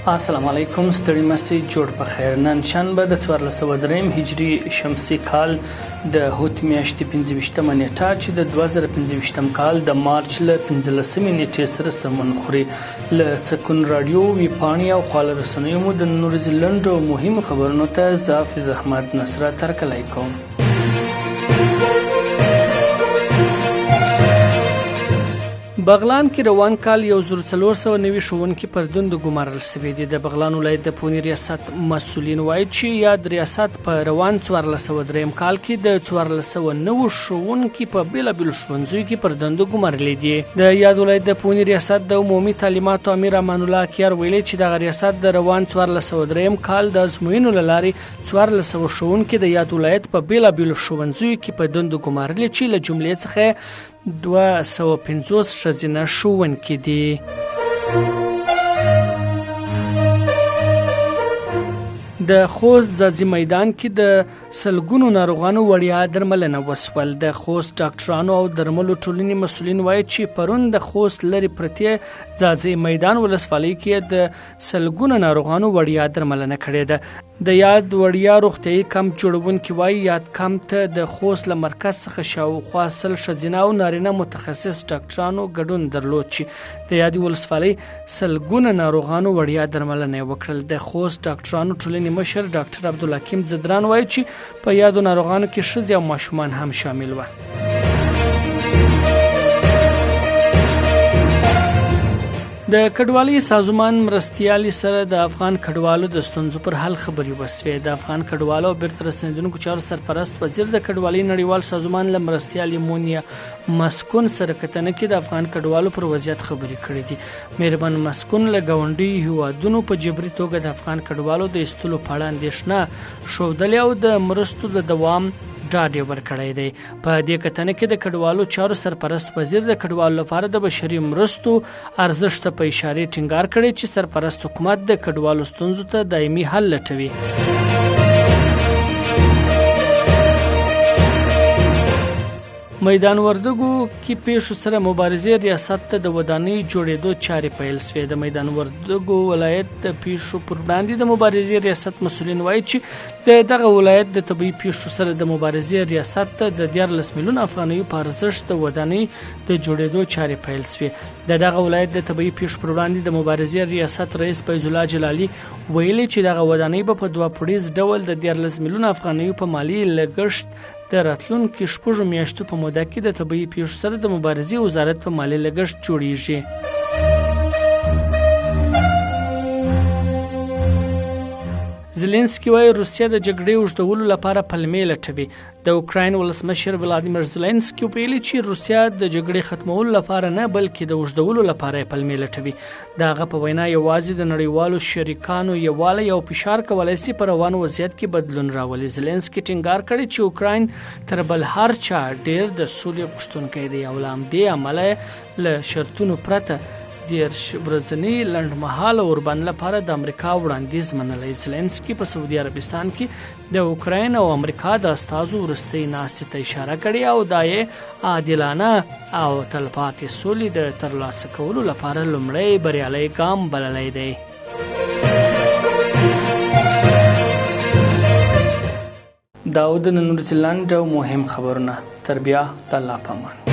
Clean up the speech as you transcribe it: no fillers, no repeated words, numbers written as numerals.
السلام علیکم ستړي مسئ جوړ په خیر. نن شنبه د 1403 هجري شمسي کال د هوت میاشتې 25مه نیټه چې د 2025 کال د مارچ له 15مې نیټې سره سمون خوري. له سکون رادیو ویپاڼې او خواله رسنیو مو د نیوزیلند او مهمو خبرونو ته زه حافظ احمد نصرت هرکلی کوم. بغلان کې روان کال 1490 ښوونکي پر دندو ګمارل شوي دي. د بغلان ولایت د پونې ریاست مسؤلین وایي چې یاد ریاست په روان 1403 کال کې د 1409 ښوونکي په بیلابیلو ښوونځیو کې پر دندو ګمارلي دي. د یاد ولایت د پونې ریاست د عمومي تعلیماتو امیر امان الله کیار ویلي چې دغه ریاست د روان 1403 کال د ازموینو له لارې 1400 ښوونکي د یاد ولایت په بیلابیلو ښوونځیو کې په دندو ګمارلي چې له جملې څخه 250 ښځینه ښوونکي دي. د خوست ځاځي میدان کې د سلګونو ناروغانو وړیا درملنه وسول. د خوست ډاکټرانو او درملو ټولنې مسؤلین وایي چې پرون د خوست لرې پرتې ځاځي میدان ولسوالۍ کې د سلګونو ناروغانو وړیا درملنه کړې ده. د یاد وړیا روغتیايي کمپ جوړونکي وایي یاد کمپ ته د خوست له مرکز څخه شاوخوا 100 ښځینه او نارینه متخصص ډاکټرانو ګډون درلود چې د یادې ولسوالۍ سلګونه ناروغانو وړیا درملنه وکړل. د خوست ډاکټرانو ټولنې مشر ډاکټر عبدالحکیم زدران وایي چې په یادو ناروغانو کې ښځې او ماشومان هم شامل وو. د کډوالۍ سازمان مرستیالي سره د افغان کډوالو د ستونزو پر حل خبرې وسوې. د افغان کډوالو او بیرته راستنېدونکو چارو سرپرست وزیر د کډوالۍ نړیوال سازمان له مرستیالي مونیا مسکون سره کتنه کې د افغان کډوالو پر وضعیت خبرې کړې دي. مهربان مسکون له ګاونډي هیوادونو په جبري توګه د افغان کډوالو د ایستلو په اړه اندېښنه ښودلې او د مرستو د دوام ډاډ یې ورکړی دی. په دې کتنه کې د کډوالو چارو سرپرست وزیر د کډوالو لپاره د بشري مرستو ارزښت ته په اشاره ټینګار کړی چې سرپرست حکومت د کډوالو ستونزو ته دایمي حل لټوي. میدان وردګو کې پیښو سره مبارزې ریاست ته د ودانۍ جوړېدو چارې پیل شوې. د میدان وردګو ولایت د پیښو پر وړاندې د مبارزې ریاست مسؤلین وایي چې د دغه ولایت د طبي پیښو سره د مبارزې ریاست ته د 14 میلیون افغانیو په ارزښت د ودانۍ د جوړېدو چارې پیل شوې. د دغه ولایت د طبي پیښو پر وړاندې د مبارزې ریاست رئیس فیض الله جلالي ویلي چې دغه ودانۍ به په 2 پوړیز ډول د 14 میلیون افغانیو په مالی لګښت د راتلونکو 6 میاشتو په موده کې د طبي پیښو سره د مبارزې وزارت په مالی لګښت جوړیږي. زلنسکي وایي روسیه د جګړې اوږدولو لپاره پلمې لټوي. د اوکراین ولسمشر ولادیمیر زلنسکي ویلي چې روسیه د جګړې ختمولو لپاره نه بلکې د اوږدولو لپاره پلمې لټوي. د هغه په وینا یوازې د نړیوالو شریکانو یووالی او فشار کولی شي په روان وضعیت کې بدلون راولي. زلنسکي ټینګار کړی چې اوکراین تر بل هر چا ډیر د سولې غوښتونکی دی او له همدې امله له شرطونو پرته 10 ورځني لنډمهاله اوربند لپاره د امریکا وړاندیز منلی. زلنسکي په سعودي عربستان کې د اوکراین او امریکا د استازو وروستۍ ناستې ته اشاره کړې او دا یې عادلانه او تلپاتې سولې د ترلاسه کولو لپاره لومړی بریالی ګام بللی دی. دا د نیوزیلند مهم خبرونه. تر بیا د الله په امان.